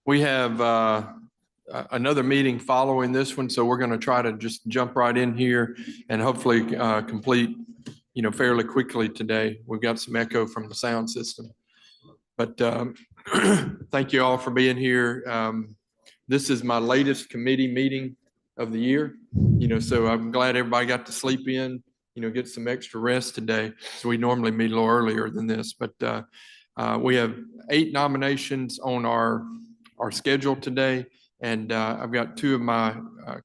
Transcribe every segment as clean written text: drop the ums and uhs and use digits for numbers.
We have another meeting following this one, so we're going to try to just jump right in here and hopefully complete, fairly quickly today. We've got some echo from the sound system. But thank you all for being here. This is my latest committee meeting of the year, so I'm glad everybody got to sleep in, get some extra rest today. So we normally meet a little earlier than this, but we have 8 nominations on our schedule today. And I've got 2 of my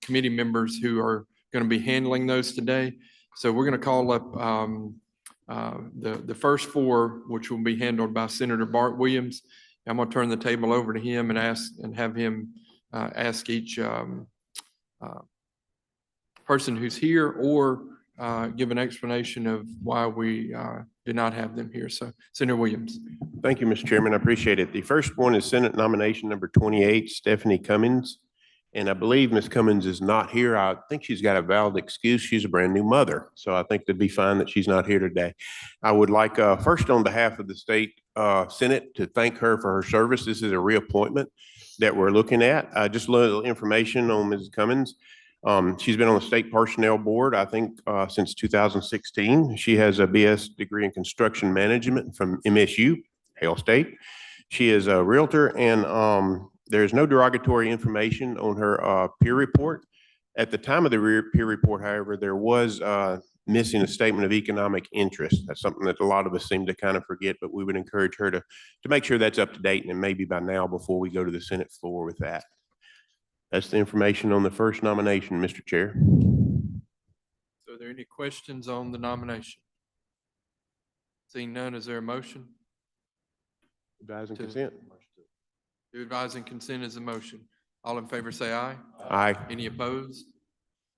committee members who are going to be handling those today. So we're going to call up the first 4, which will be handled by Senator Bart Williams. I'm going to turn the table over to him and have him ask each person who's here or give an explanation of why we did not have them here. So Senator Williams. Thank you, Mr. Chairman. I appreciate it. The first one is Senate nomination number 28, Stephanie Cummins. And I believe Ms. Cummins is not here. I think she's got a valid excuse. She's a brand new mother. So I think it'd be fine that she's not here today. I would like first on behalf of the state Senate to thank her for her service. This is a reappointment that we're looking at. Just a little information on Ms. Cummins. She's been on the state personnel board, I think, since 2016. She has a BS degree in construction management from MSU, Hail State. She is a realtor, and there's no derogatory information on her peer report. At the time of the peer report, however, there was missing a statement of economic interest. That's something that a lot of us seem to kind of forget, but we would encourage her to make sure that's up to date, and maybe by now before we go to the Senate floor with that. That's the information on the first nomination, Mr. Chair. So are there any questions on the nomination? Seeing none, is there a motion? Advise and consent. To advise and consent is a motion. All in favor say aye. Aye. Any opposed?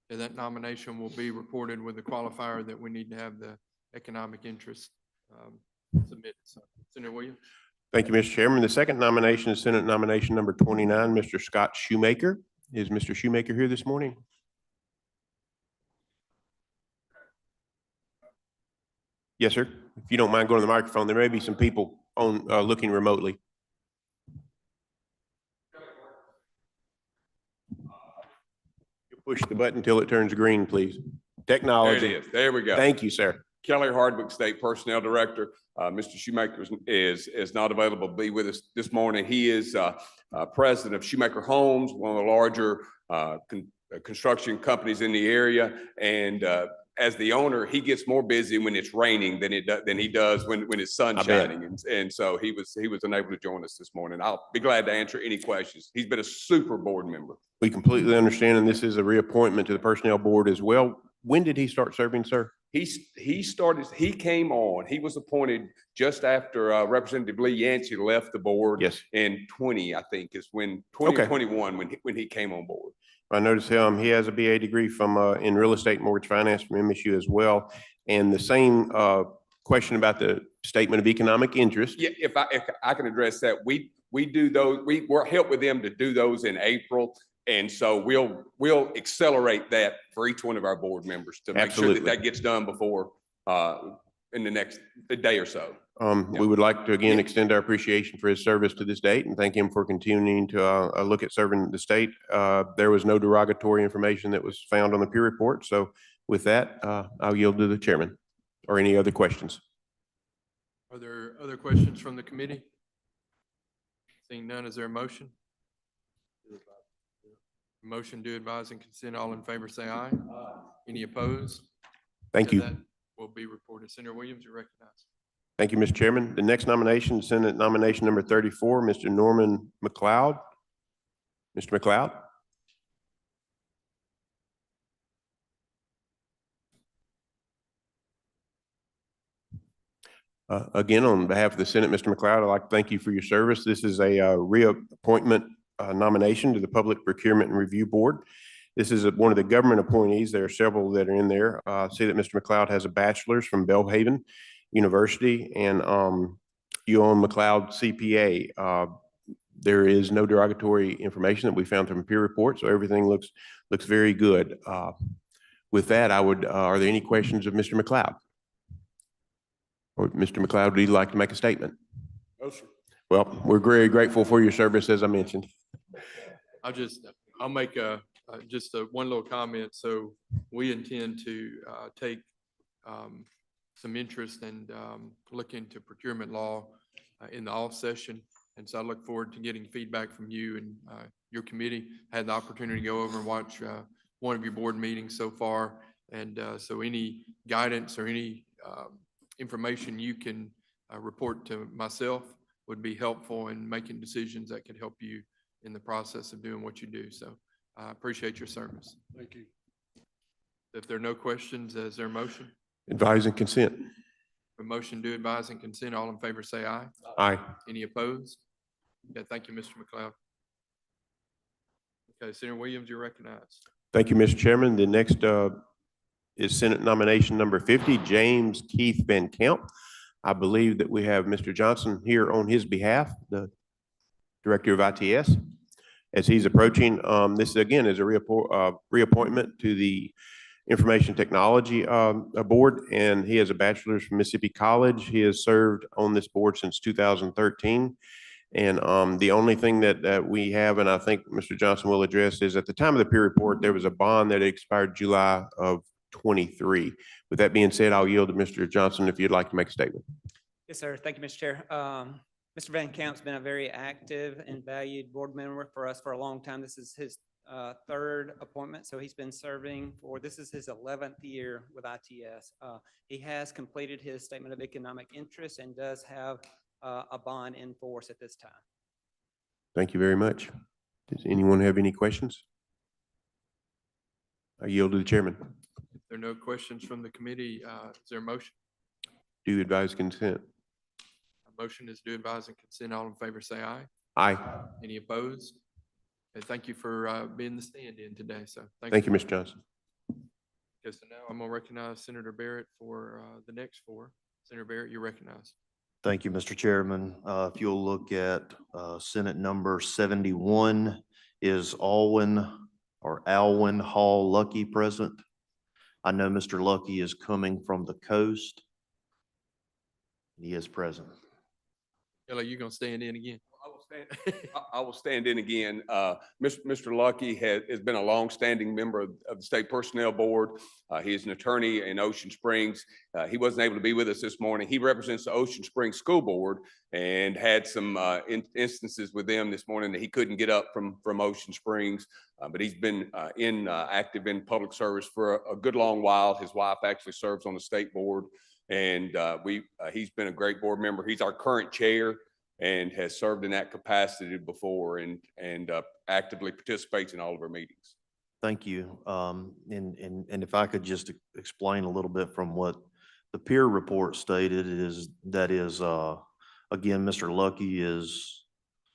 And that nomination will be reported with the qualifier that we need to have the economic interest submitted. So, Senator Williams. Thank you, Mr. Chairman. The second nomination is Senate nomination number 29, Mr. Scott Shoemaker. Is Mr. Shoemaker here this morning? Yes, sir. If you don't mind going to the microphone, there may be some people on looking remotely. You push the button until it turns green, please. Technology. There it is. There we go. Thank you, sir. Kelly Hardwick, State Personnel Director. Mr. Shoemaker is not available to be with us this morning. He is president of Shoemaker Homes, one of the larger construction companies in the area. And as the owner, he gets more busy when it's raining than he does when it's sun shining. And so he was unable to join us this morning. I'll be glad to answer any questions. He's been a super board member. We completely understand, and this is a reappointment to the Personnel Board as well. When did he start serving, sir? He came on, he was appointed just after Representative Lee Yancey left the board. Yes. In 20, I think is when 2021 when he came on board. I noticed he has a BA degree from in real estate and mortgage finance from MSU as well. And the same question about the statement of economic interest. Yeah, if I can address that, we do those. We help with them to do those in April. And so we'll accelerate that for each one of our board members to make sure that gets done before in the next day or so. We would like to again extend our appreciation for his service to this date and thank him for continuing to look at serving the state. There was no derogatory information that was found on the peer report. So with that, I'll yield to the chairman. Or any other questions? Are there other questions from the committee? Seeing none, is there a motion? Motion to advise and consent. All in favor say aye. Any opposed? Thank you. That will be reported. Senator Williams, you're recognized. Thank you, Mr. Chairman. The next nomination, Senate nomination number 34, Mr. Norman McLoud. Mr. McLoud. Again, on behalf of the Senate, Mr. McLoud, I'd like to thank you for your service. This is a reappointment nomination to the Public Procurement and Review Board. This is one of the government appointees. There are several that are in there. See that Mr. McLoud has a bachelor's from Belhaven University and you own McLoud CPA. There is no derogatory information that we found from a peer report, so everything looks very good. With that, are there any questions of Mr. McLoud? Or Mr. McLoud, would you like to make a statement? No, sir. Well, we're very grateful for your service, as I mentioned. I'll make just one little comment. So we intend to take some interest and look into procurement law in the off session. And so I look forward to getting feedback from you and your committee. Had the opportunity to go over and watch one of your board meetings so far. And so any guidance or any information you can report to myself would be helpful in making decisions that could help you in the process of doing what you do. So I appreciate your service. Thank you. If there are no questions, is there a motion? Advise and consent. A motion to advise and consent. All in favor say aye. Aye. Any opposed? Okay, thank you, Mr. McLeod. Okay, Senator Williams, you're recognized. Thank you, Mr. Chairman. The next is Senate nomination number 50, James Keith Van Camp. I believe that we have Mr. Johnson here on his behalf, the Director of ITS. As he's approaching, this again is a reappointment to the Information Technology Board, and he has a bachelor's from Mississippi College. He has served on this board since 2013. And the only thing that we have, and I think Mr. Johnson will address, is at the time of the peer report, there was a bond that expired July of 23. With that being said, I'll yield to Mr. Johnson if you'd like to make a statement. Yes, sir. Thank you, Mr. Chair. Mr. Van Camp's been a very active and valued board member for us for a long time. This is his third appointment, so he's been serving for, this is his 11th year with ITS. He has completed his statement of economic interest and does have a bond in force at this time. Thank you very much. Does anyone have any questions? I yield to the chairman. If there are no questions from the committee, is there a motion? Do advise consent. A motion is to advise and consent. All in favor say aye. Aye. Any opposed? And thank you for being the stand-in today. So Thank you, Mr. Johnson. Okay, so now I'm going to recognize Senator Barrett for the next four. Senator Barrett, you're recognized. Thank you, Mr. Chairman. If you'll look at Senate number 71, is Alwin Hall Lucky present? I know Mr. Lucky is coming from the coast. He is present. Kelly, you going to stand in again? I will stand in again. Mr. Lucky has been a longstanding member of the State Personnel Board. He is an attorney in Ocean Springs. He wasn't able to be with us this morning. He represents the Ocean Springs School Board and had some instances with them this morning that he couldn't get up from Ocean Springs. But he's been active in public service for a good long while. His wife actually serves on the state board, and he's been a great board member. He's our current chair and has served in that capacity before and actively participates in all of our meetings. Thank you. And if I could just explain a little bit from what the peer report stated again, Mr. Lucky is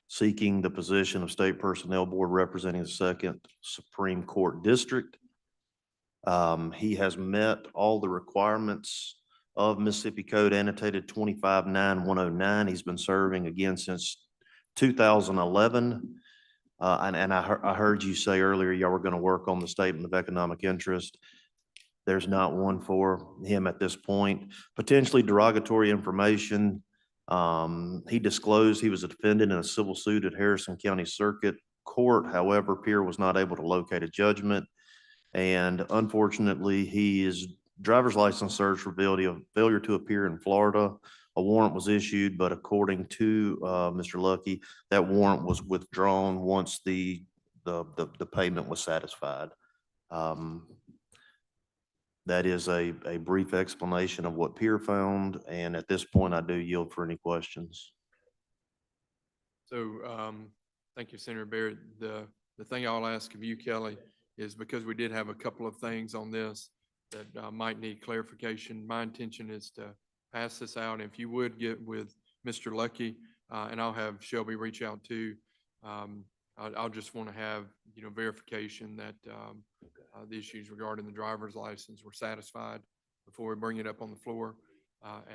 seeking the position of State Personnel Board representing the 2nd Supreme Court District. He has met all the requirements of Mississippi Code annotated 259109. He's been serving again since 2011. And I heard you say earlier y'all were going to work on the statement of economic interest. There's not one for him at this point. Potentially derogatory information. He disclosed he was a defendant in a civil suit at Harrison County Circuit Court. However, peer was not able to locate a judgment. And unfortunately, his driver's license search revealed a failure to appear in Florida. A warrant was issued, but according to Mr. Lucky, that warrant was withdrawn once the payment was satisfied. That is a brief explanation of what peer found, and at this point, I do yield for any questions. So thank you, Senator Barrett. The thing I'll ask of you, Kelly, is because we did have a couple of things on this that might need clarification. My intention is to pass this out. If you would get with Mr. Lucky, and I'll have Shelby reach out too. I'll just want to have, verification that the issues regarding the driver's license were satisfied before we bring it up on the floor.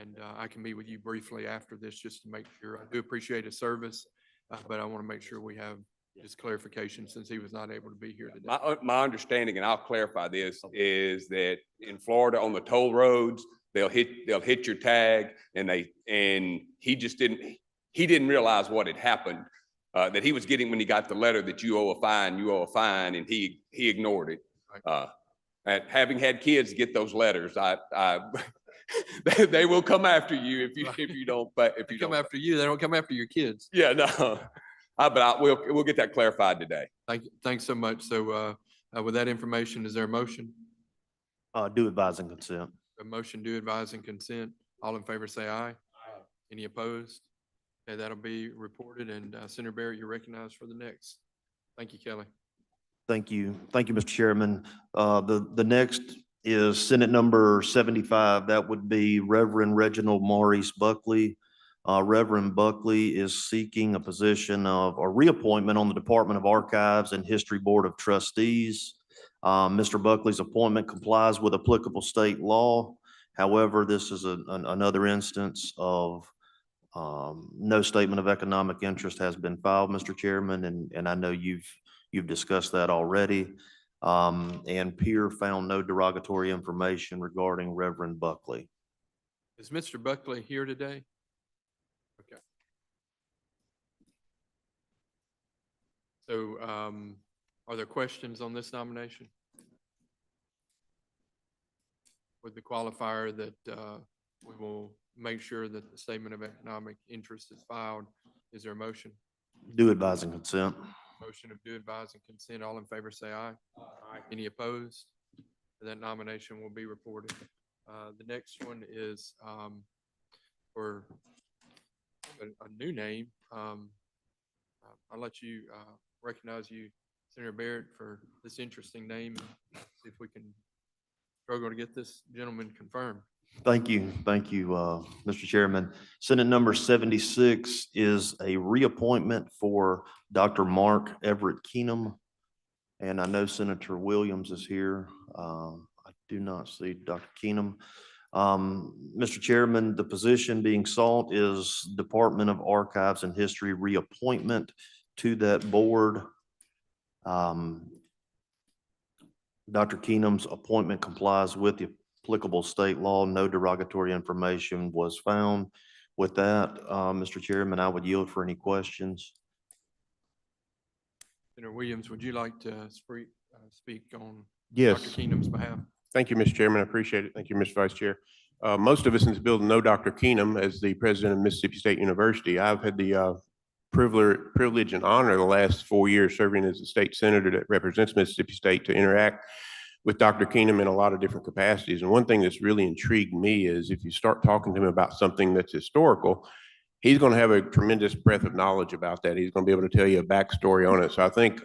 And I can meet with you briefly after this just to make sure. I do appreciate his service, but I want to make sure we have just clarification since he was not able to be here today. My understanding, and I'll clarify this, is that in Florida on the toll roads, they'll hit your tag, and he just didn't. he didn't realize what had happened, that he was getting when he got the letter that you owe a fine, and he ignored it. And having had kids get those letters, they will come after you if you don't. But if you Come don't, after you, they don't come after your kids. yeah, no. But we'll get that clarified today. Thank you. Thanks so much. So with that information, is there a motion? Do advise and consent. A motion, do advise and consent. All in favor, say aye. Any opposed? Okay, that'll be reported, and Senator Barrett, you're recognized for the next. Thank you, Kelly. Thank you. Thank you, Mr. Chairman. The next is Senate number 75. That would be Reverend Reginal Maurice Buckley. Reverend Buckley is seeking a position of a reappointment on the Department of Archives and History Board of Trustees. Mr. Buckley's appointment complies with applicable state law. However, this is another instance of no statement of economic interest has been filed, Mr. Chairman, and I know you've discussed that already. And Peer found no derogatory information regarding Reverend Buckley. Is Mr. Buckley here today? Okay. So are there questions on this nomination? With the qualifier that we will make sure that the statement of economic interest is filed. Is there a motion? Do advise and consent. Motion of do advise and consent. All in favor, say aye. Aye. Any opposed? That nomination will be reported. The next one is for a new name. I'll let you recognize you, Senator Barrett, for this interesting name. See if we can struggle to get this gentleman confirmed. Thank you. Thank you, Mr. Chairman. Senate number 76 is a reappointment for Dr. Mark Everett Keenum. And I know Senator Williams is here. I do not see Dr. Keenum. Mr. Chairman, the position being sought is Department of Archives and History reappointment to that board. Dr. Keenum's appointment complies with the applicable state law. No derogatory information was found. With that, Mr. Chairman, I would yield for any questions. Senator Williams, would you like to speak on Yes. Dr. Keenum's behalf? Thank you, Mr. Chairman. I appreciate it. Thank you, Mr. Vice Chair. Most of us in this building know Dr. Keenum as the president of Mississippi State University. I've had the privilege and honor the last 4 years serving as the state senator that represents Mississippi State to interact with Dr. Keenum in a lot of different capacities. And one thing that's really intrigued me is if you start talking to him about something that's historical, he's going to have a tremendous breadth of knowledge about that. He's going to be able to tell you a backstory on it. So I think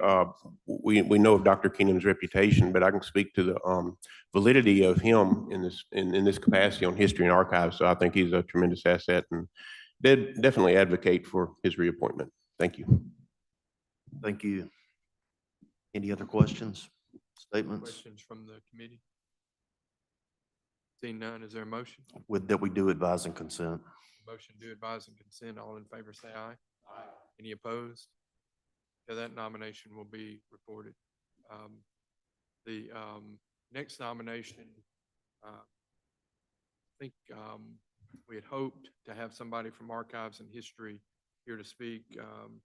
we know of Dr. Keenum's reputation, but I can speak to the validity of him in this capacity on history and archives. So I think he's a tremendous asset, and they'd definitely advocate for his reappointment. Thank you. Thank you. Any other questions, statements? Questions from the committee? Seeing none, is there a motion? With that, we do advise and consent. Motion do advise and consent. All in favor, say aye. Aye. Any opposed? Yeah, that nomination will be reported. The next nomination, I think we had hoped to have somebody from Archives and History here to speak on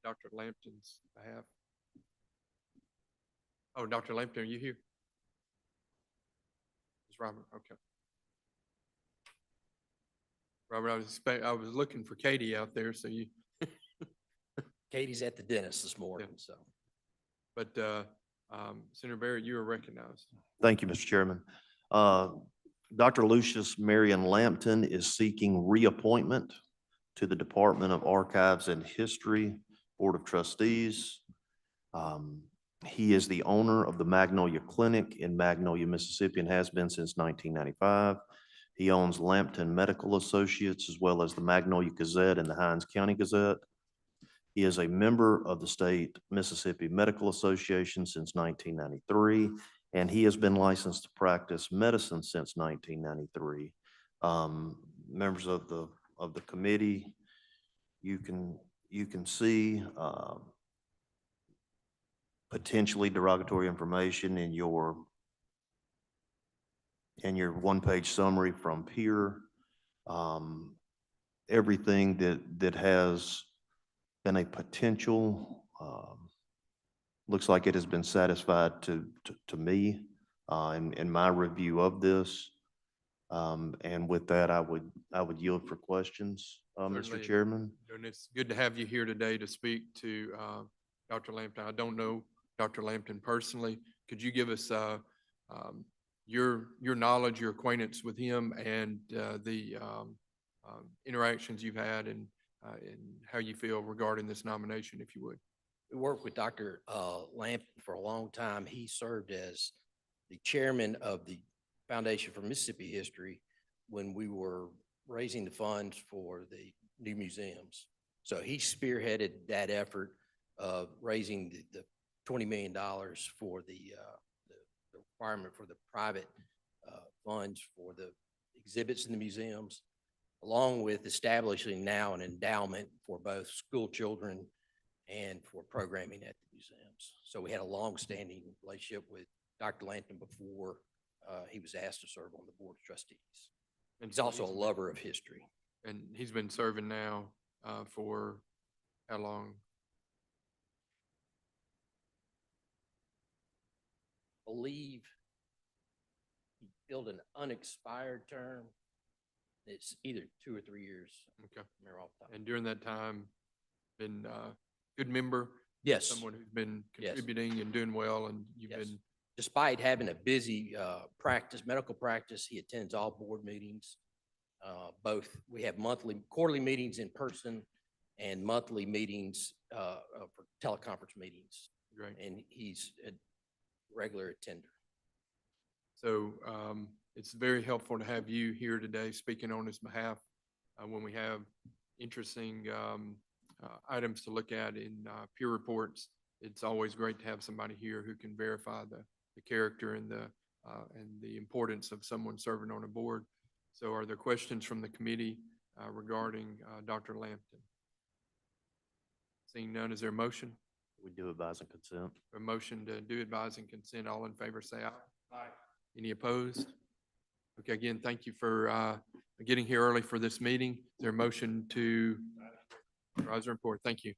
Dr. Lampton's behalf. Oh, Dr. Lampton, are you here? It's Robert, okay. Robert, I was looking for Katie out there, so you. Katie's at the dentist this morning, Yeah. so. But Senator Barrett, you are recognized. Thank you, Mr. Chairman. Dr. Lucius Lampton is seeking reappointment to the Department of Archives and History Board of Trustees. He is the owner of the Magnolia Clinic in Magnolia, Mississippi, and has been since 1995. He owns Lampton Medical Associates as well as the Magnolia Gazette and the Hinds County Gazette. He is a member of the state Mississippi Medical Association since 1993, and he has been licensed to practice medicine since 1993. Members of the committee, you can see potentially derogatory information in your one-page summary from Peer. everything that has been a potential, looks like it has been satisfied to me, in my review of this. And with that, I would yield for questions, Mr. Certainly. Chairman. And it's good to have you here today to speak to Dr. Lampton. I don't know Dr. Lampton personally. Could you give us your knowledge, your acquaintance with him, and the interactions you've had, and how you feel regarding this nomination, if you would? We worked with Dr. Lampton for a long time. He served as the chairman of the Foundation for Mississippi History when we were raising the funds for the new museums. So he spearheaded that effort of raising the $20 million for the requirement for the private funds for the exhibits in the museums, along with establishing now an endowment for both school children and for programming at the museums. So we had a long-standing relationship with Dr. Lampton before he was asked to serve on the board of trustees. And He's so also a lover of history. And he's been serving now for how long? I believe he filled an unexpired term. It's either 2 or 3 years. Okay. Remember off the top. And during that time, been a good member? Yes. Someone who's been Yes. contributing and doing well, and you've Yes. been, Despite having a busy medical practice, he attends all board meetings. Both, we have quarterly meetings in person and monthly meetings for teleconference meetings. great. And he's a regular attender. So it's very helpful to have you here today speaking on his behalf when we have interesting items to look at in peer reports. It's always great to have somebody here who can verify the character and the importance of someone serving on a board. So are there questions from the committee regarding Dr. Lampton? Seeing none, is there a motion? We do advise and consent. A motion to do advise and consent. All in favor, say aye. Aye. Any opposed? Okay, again, thank you for getting here early for this meeting. Is there a motion to rise and report? Thank you.